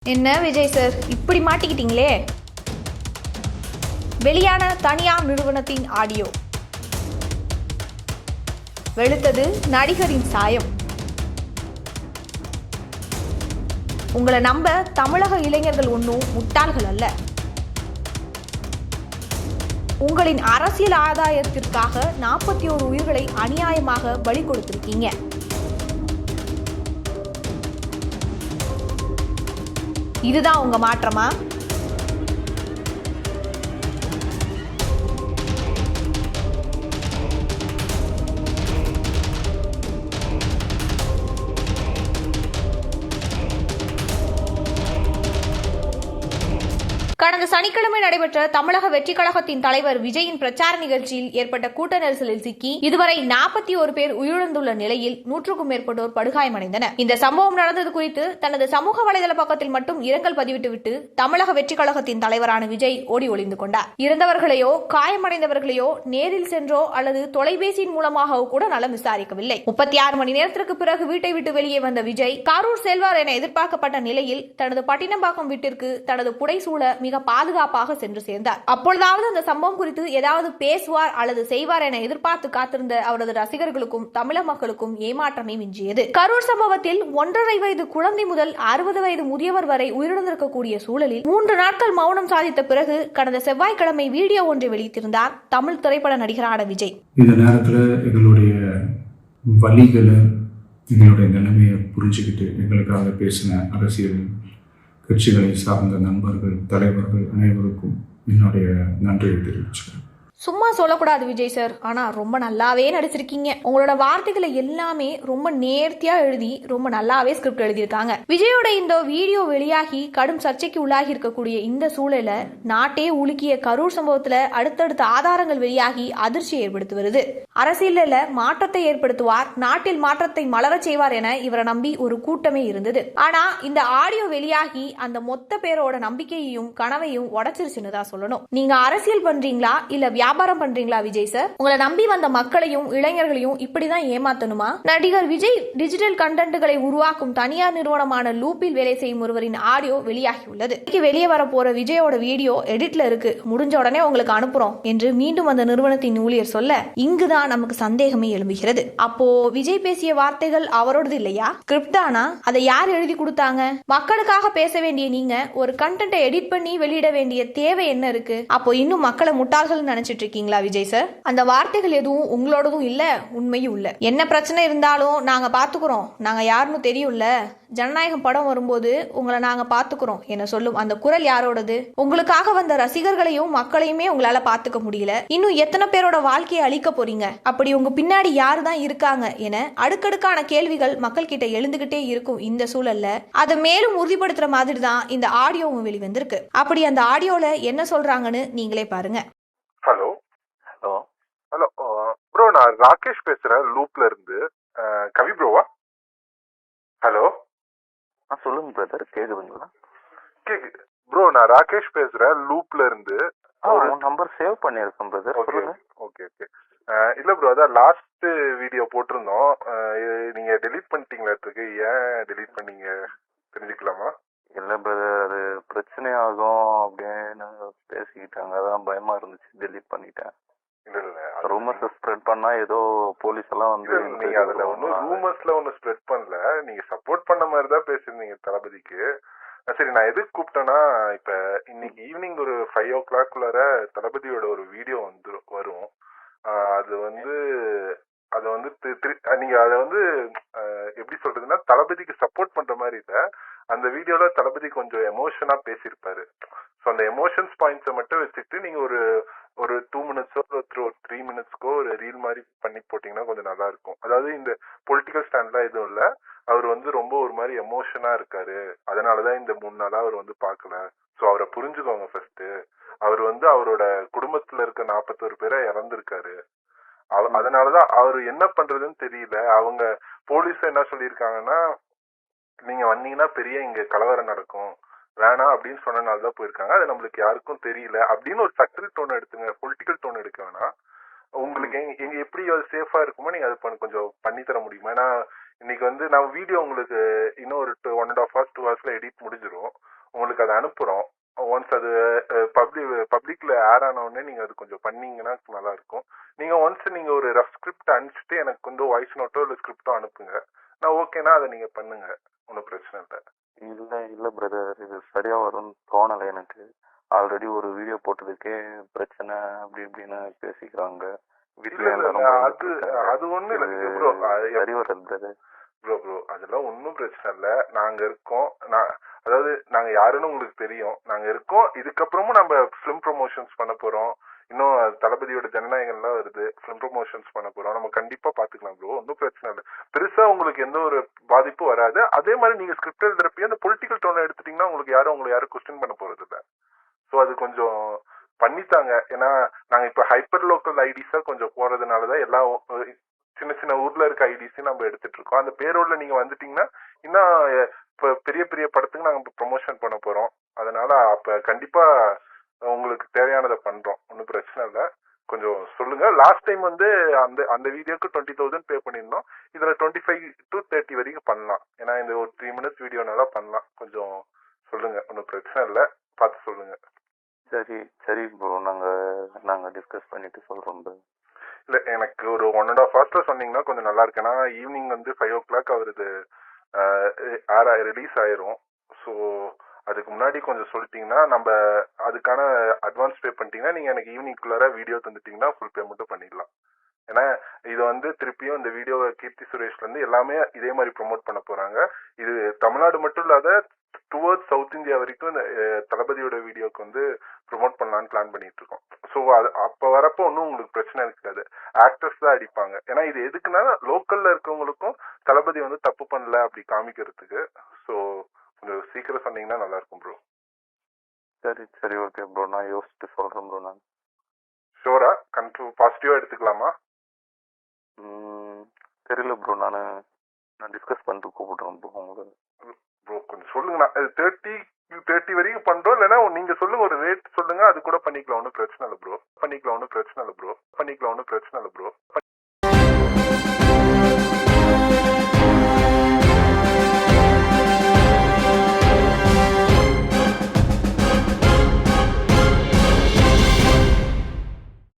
என்ன விஜய் சார் இப்படி மாட்டிக்கிட்டீங்களே? வெளியான தனியார் நிறுவனத்தின் ஆடியோ. வெளுத்தது நடிகரின் சாயம். உங்களை நம்ப தமிழக இளைஞர்கள் ஒன்றும் முட்டாள்கள் அல்ல. உங்களின் அரசியல் ஆதாயத்திற்காக 41 உயிர்களை அநியாயமாக பலி கொடுத்திருக்கீங்க. இதுதான் உங்க மாற்றமா? கடந்த சனிக்கிழமை நடைபெற்ற தமிழக வெற்றி கழகத்தின் தலைவர் விஜயின் பிரச்சார நிகழ்ச்சியில் ஏற்பட்ட கூட்ட நெரிசலில் சிக்கி இதுவரை 41 பேர் உயிரிழந்துள்ள நிலையில் 100க்கும் மேற்பட்டோர் படுகாயமடைந்தனர். இந்த சம்பவம் நடந்தது குறித்து தனது சமூக வலைதள பக்கத்தில் மட்டும் இரங்கல் பதிவிட்டுவிட்டு தமிழக வெற்றி கழகத்தின் தலைவரான விஜய் ஓடி ஒளிந்து கொண்டார். இறந்தவர்களையோ காயமடைந்தவர்களையோ நேரில் சென்றோ அல்லது தொலைபேசியின் மூலமாகவோ கூட நலம் விசாரிக்கவில்லை. 36 மணி நேரத்திற்கு பிறகு வீட்டை விட்டு வெளியே வந்த விஜய் கரூர் செல்வார் என எதிர்பார்க்கப்பட்ட நிலையில் தனது பட்டினம்பாக்கம் வீட்டிற்கு தனது புடைசூழ மிக பாதுகாப்பாக சென்று சேர்ந்தார். அப்பொழுதாவது அந்த சம்பவம் குறித்து ஏதாவது பேசுவார் அல்லது செய்வார் என எதிர்பார்த்து காத்திருந்த அவரது ரசிகர்களுக்கும் தமிழக மக்களுக்கும் ஏமாற்றமே மிஞ்சியது. கரூர் சம்பவத்தில் 1.5 வயது குழந்தை முதல் 60 வயது முதியவர் வரை உயிரிழந்திருக்கக்கூடிய சூழலில் 3 நாட்கள் மௌனம் சாதித்த பிறகு கடந்த செவ்வாய்க்கிழமை வீடியோ ஒன்றை வெளியிட்டிருந்தார் தமிழ் திரைப்பட நடிகரான விஜய். இந்த நேரத்தில் எங்களுடைய வலிகளை எங்களுடைய நிலைமையை புரிஞ்சுக்கிட்டு எங்களுக்காக பேசின அரசியல் கட்சிகளை சார்ந்த நண்பர்கள் தலைவர்கள் அனைவருக்கும் என்னுடைய நன்றியை தெரிவிச்சுக்கிறேன். சும்மா சொல்லக்கூடாது விஜய் சார், ஆனா ரொம்ப நல்லாவே நடிச்சிருக்கீங்க. உங்களோட வார்த்தைகளை எல்லாமே ரொம்ப நேர்த்தியா எழுதி ரொம்ப நல்லாவே ஸ்கிரிப்ட் எழுதியிருக்காங்க. விஜயோட இந்த வீடியோ வெளியாகி கடும் சர்ச்சைக்கு உள்ளாகி இருக்கக்கூடிய இந்த சூழல நாட்டே உலுக்கிய கரூர் சம்பவத்துல அடுத்தடுத்த ஆதாரங்கள் வெளியாகி அதிர்ச்சியை ஏற்படுத்தி வருது. அரசியல்ல மாற்றத்தை ஏற்படுத்துவார், நாட்டில் மாற்றத்தை மலரச் செய்வார் என இவரை நம்பி ஒரு கூட்டமே இருந்தது. ஆனா இந்த ஆடியோ வெளியாகி அந்த மொத்த பேரோட நம்பிக்கையையும் கனவையும் உடைச்சிருச்சுன்னு தான் சொல்லணும். நீங்க அரசியல் பண்றீங்களா இல்ல வியாபாரம் பண்றீங்களா விஜய் சார்? உங்களை நம்பி வந்த மக்களையும் இளைஞர்களையும் இப்படிதான் ஏமாத்தணுமா? நடிகர் விஜய் டிஜிட்டல் கண்டென்ட்களை உருவாக்கும் தனியார் நிறுவனமான லூப்பில் வேலை செய்யும் ஒருவரின் ஆடியோ வெளியாகி உள்ளது. வெளியே வர போற விஜயோட வீடியோ எடிட்ல இருக்கு, முடிஞ்ச உடனே உங்களுக்கு அனுப்புறோம் என்று மீண்டும் அந்த நிறுவனத்தின் ஊழியர் சொல்ல இங்குதான் நமக்கு சந்தேகமே எழும்புகிறது. அப்போ விஜய் பேசிய வார்த்தைகள் அவரோடது இல்லையா? ஸ்கிரிப்ட் தானா? அதை யார் எழுதி கொடுத்தாங்க? மக்களுக்காக பேச வேண்டிய நீங்க ஒரு கண்டென்ட்டை எடிட் பண்ணி வெளியிட வேண்டிய தேவை என்ன இருக்கு? அப்போ இன்னும் மக்களை முட்டாள்கள் நினைச்சிட்டு இருக்கீங்களா விஜய் சார்? அந்த வார்த்தைகள் எதுவும் உங்களோடதும் இல்ல, உண்மையும் இல்ல. என்ன பிரச்சனை இருந்தாலும் நாங்க பாத்துக்கிறோம், நாங்க யாருன்னு தெரியும்ல. ஜனநாயகம் படம் வரும்போது உங்களை நாங்க பாத்துக்கிறோம் என சொல்லும் அந்த குரல் யாரோடது? உங்களுக்காக வந்த ரசிகர்களையும் மக்களையுமே உங்களால பாத்துக்க முடியல, இன்னும் எத்தனை பேரோட வாழ்க்கையை அழிக்க போறீங்க? அப்படி உங்க பின்னாடி யாரு தான் இருக்காங்க என அடுக்கடுக்கான கேள்விகள் மக்கள் கிட்ட எழுந்துகிட்டே இருக்கும். இந்த சூழல்ல அதை மேலும் உறுதிப்படுத்துற மாதிரி தான் இந்த ஆடியோவும் வெளிவந்திருக்கு. அப்படி அந்த ஆடியோல என்ன சொல்றாங்கன்னு நீங்களே பாருங்க. ஹலோ ஹலோ ஹலோ ப்ரோ, நான் ராகேஷ் பேசுறேன் லூப்ல இருந்து. கவி ப்ரோவா? ஹலோ சொல்லுங்க பிரதர், கேக்குதுங்களா? கேக்குது ப்ரோ, நான் ராகேஷ் பேசுறேன் லூப்ல இருந்து. நம்பர் சேவ் பண்ணிருக்கேன் பிரதர், சொல்லுங்க. Okay okay. இல்ல ப்ரோ, அதான் லாஸ்ட் வீடியோ போட்டிருந்தோம், நீங்க டெலீட் பண்ணிட்டீங்களா? ஏன் டெலீட் பண்ணீங்க தெரிஞ்சுக்கலாமா? இல்ல பிரதர், அது பிரச்சனை ஆகும் அப்படின்னு பேசிக்கிட்டாங்க, அதான் பயமா இருந்துச்சு, டெலீட் பண்ணிட்டேன். இல்ல ரூமர்ஸ் ஸ்ப்ரெட் பண்ணா ஏதோ போலீஸ் எல்லாம் வந்து நீங்க அதுல ஒன்னும் ரூமர்ஸ்ல ஒன்னும் ஸ்ப்ரெட் பண்ணல, நீங்க சப்போர்ட் பண்ண மாதிரி தான் பேசிருந்தீங்க தளபதிக்கு. சரி, நான் எதுக்கு கூப்பிட்டேன்னா, இப்ப இன்னைக்கு ஈவினிங் ஒரு 5 o'clock தளபதியோட ஒரு வீடியோ வரும். அது வந்து நீங்க அதை வந்து எப்படி சொல்றதுன்னா, தளபதிக்கு சப்போர்ட் பண்ற மாதிரி இல்ல. அந்த வீடியோல தளபதி கொஞ்சம் எமோஷனா பேசியிருப்பாரு. ஸோ அந்த எமோஷன்ஸ் பாயிண்ட்ஸை மட்டும் வச்சுட்டு நீங்க ஒரு 2 minutesோ 3 minutesக்கோ ஒரு ரீல் மாதிரி பண்ணி போட்டீங்கன்னா கொஞ்சம் நல்லா இருக்கும். அதாவது இந்த பொலிட்டிக்கல் ஸ்டாண்ட்லாம் எதுவும் இல்ல, அவர் வந்து ரொம்ப ஒரு மாதிரி எமோஷனா இருக்காரு, அதனாலதான் இந்த 3 நாளா அவர் வந்து பாக்கல. ஸோ அவரை புரிஞ்சுக்கோங்க ஃபர்ஸ்ட். அவர் வந்து அவரோட குடும்பத்துல இருக்க 41 பேரை இறந்திருக்காரு. அதனாலதான் அவரு என்ன பண்றதுன்னு தெரியல. அவங்க போலீஸ் என்ன சொல்லியிருக்காங்கன்னா, நீங்க வந்தீங்கன்னா பெரிய இங்க கலவரம் நடக்கும், வேணாம் அப்படின்னு சொன்னனாலதான் போயிருக்காங்க. அது நம்மளுக்கு யாருக்கும் தெரியல அப்படின்னு ஒரு சட்டில் டோன் எடுத்துங்க, பொலிட்டிக்கல் டோன் எடுக்க வேணாம். உங்களுக்கு எங்க எப்படி சேஃபா இருக்குமோ நீங்க அது கொஞ்சம் பண்ணி தர முடியுமா? ஏன்னா இன்னைக்கு வந்து நான் வீடியோ உங்களுக்கு இன்னும் ஒரு 1.5 hours 2 hours எடிட் முடிஞ்சிடும். உங்களுக்கு அதை அனுப்புறோம். ஒன்ஸ் அது பப்ளிக்ல ஆட் ஆன உடனே நீங்க அது கொஞ்சம் பண்ணீங்கன்னா நல்லா இருக்கும். நீங்க ஒன்ஸ் நீங்க ஒரு ரஃப் ஸ்கிரிப்ட் அனுப்பிச்சிட்டு எனக்கு வந்து வாய்ஸ் நோட்டோ இல்லை ஸ்கிரிப்டோ அனுப்புங்க. நான் ஓகேனா அதை நீங்க பண்ணுங்க, ஒன்றும் பிரச்சனை இல்லை. இல்ல பிரதர், இது சரியா வரும்னு தோணலை எனக்கு. ஆல்ரெடி ஒரு வீடியோ போட்டதுக்கே பிரச்சனை அப்படி இப்படின்னு பேசிக்கிறாங்க. வீட்டுல அது ஒண்ணு இல்லை ப்ரோ, சரி வராது பிரதர். ப்ரோ அதெல்லாம் ஒன்றும் பிரச்சனை இல்லை. நாங்க இருக்கோம். அதாவது நாங்க யாருன்னு உங்களுக்கு தெரியும். நாங்க இருக்கோம். இதுக்கப்புறமும் நம்ம ஃபிலிம் ப்ரொமோஷன்ஸ் பண்ண போறோம். இன்னும் தளபதியோட ஜனநாயகம்லாம் வருது, ஃபிலிம் ப்ரொமோஷன்ஸ் பண்ண போறோம். நம்ம கண்டிப்பா பாத்துக்கலாம் ப்ரோ, ஒன்றும் பிரச்சனை இல்லை. பெருசா உங்களுக்கு எந்த ஒரு பாதிப்பும் வராது. அதே மாதிரி நீங்க ஸ்கிரிப்ட் எழுதுறப்ப அந்த பொலிட்டிக்கல் டோனை எடுத்துட்டீங்கன்னா உங்களுக்கு யாரும் கொஸ்டின் பண்ண போறது இல்லை. ஸோ அது கொஞ்சம் பண்ணித்தாங்க. ஏன்னா நாங்க இப்ப ஹைப்பர் லோக்கல் ஐடிஸா கொஞ்சம் போறதுனாலதான் எல்லா சின்ன சின்ன ஊர்ல இருக்க ஐடிஸையும் நம்ம எடுத்துட்டு இருக்கோம். அந்த பேரோட்ல நீங்க வந்துட்டீங்கன்னா இன்னும் இப்ப பெரிய பெரிய படத்துக்கு நாங்க ப்ரொமோஷன் பண்ண போறோம். அதனால அப்ப கண்டிப்பா உங்களுக்கு தேவையானதை பண்றோம், ஒன்றும் பிரச்சனை இல்லை. கொஞ்சம் சொல்லுங்க. லாஸ்ட் டைம் வந்து அந்த வீடியோக்கு 20,000 பே பண்ணியிருந்தோம். இதுல 25 to 30 வரைக்கும் பண்ணலாம். ஏன்னா இந்த ஒரு 3 minutes வீடியோனால பண்ணலாம். கொஞ்சம் சொல்லுங்க, ஒன்றும் பிரச்சனை இல்லை, பார்த்து சொல்லுங்க. சரி ப்ரோ, நாங்க டிஸ்கஸ் பண்ணிட்டு சொல்றோம் ப்ரோ. இல்ல எனக்கு ஒரு 1.5 hours சொன்னீங்கன்னா கொஞ்சம் நல்லா இருக்கு. ஏன்னா ஈவினிங் வந்து 5 o'clock அவரது ரிலீஸ் ஆயிரும். ஸோ அதுக்கு முன்னாடி கொஞ்சம் சொல்லிட்டீங்கன்னா நம்ம அதுக்கான அட்வான்ஸ் பே பண்ணிட்டீங்கன்னா நீங்க எனக்கு ஈவினிங்குள்ளார வீடியோ தந்துட்டீங்கன்னா ஃபுல் பேமெண்ட்டும் பண்ணிடலாம். ஏன்னா இது வந்து திருப்பியும் இந்த வீடியோவை கீர்த்தி சுரேஷ்ல இருந்து எல்லாமே இதே மாதிரி ப்ரொமோட் பண்ண போறாங்க. இது தமிழ்நாடு மட்டும் இல்லாத டுவர்ட்ஸ் சவுத் இந்தியா வரைக்கும் இந்த தளபதியோட வீடியோக்கு வந்து ப்ரொமோட் பண்ணலான்னு பிளான் பண்ணிட்டு இருக்கோம். ஸோ அது அப்போ வரப்போ ஒன்றும் உங்களுக்கு பிரச்சனை இருக்காது. ஆக்டர்ஸ் தான் அடிப்பாங்க. ஏன்னா இது எதுக்குன்னா லோக்கல்ல இருக்கவங்களுக்கும் தளபதி வந்து தப்பு பண்ணல அப்படி காமிக்கிறதுக்கு. ஸோ கொஞ்சம் சீக்கிரம் சொன்னீங்கன்னா நல்லா இருக்கும் ப்ரோ. சரி ஓகே ப்ரோ, நான் யோசிச்சுட்டு சொல்றேன் ப்ரோ. நான் ஷோரா கன்ஃபார்ம் பாசிட்டிவா எடுத்துக்கலாமா? தெரியல ப்ரோ, நான் டிஸ்கஸ் பண்ணிட்டு கூப்பிடுறேன் ப்ரோ உங்களுக்கு. ப்ரோ கொஞ்சம் சொல்லுங்க. 30 வரைக்கும் பண்றோம். இல்லைன்னா நீங்க சொல்லுங்க, ஒரு ரேட் சொல்லுங்க, அது கூட பண்ணிக்கலாம், ஒன்றும் பிரச்சனை இல்லை ப்ரோ.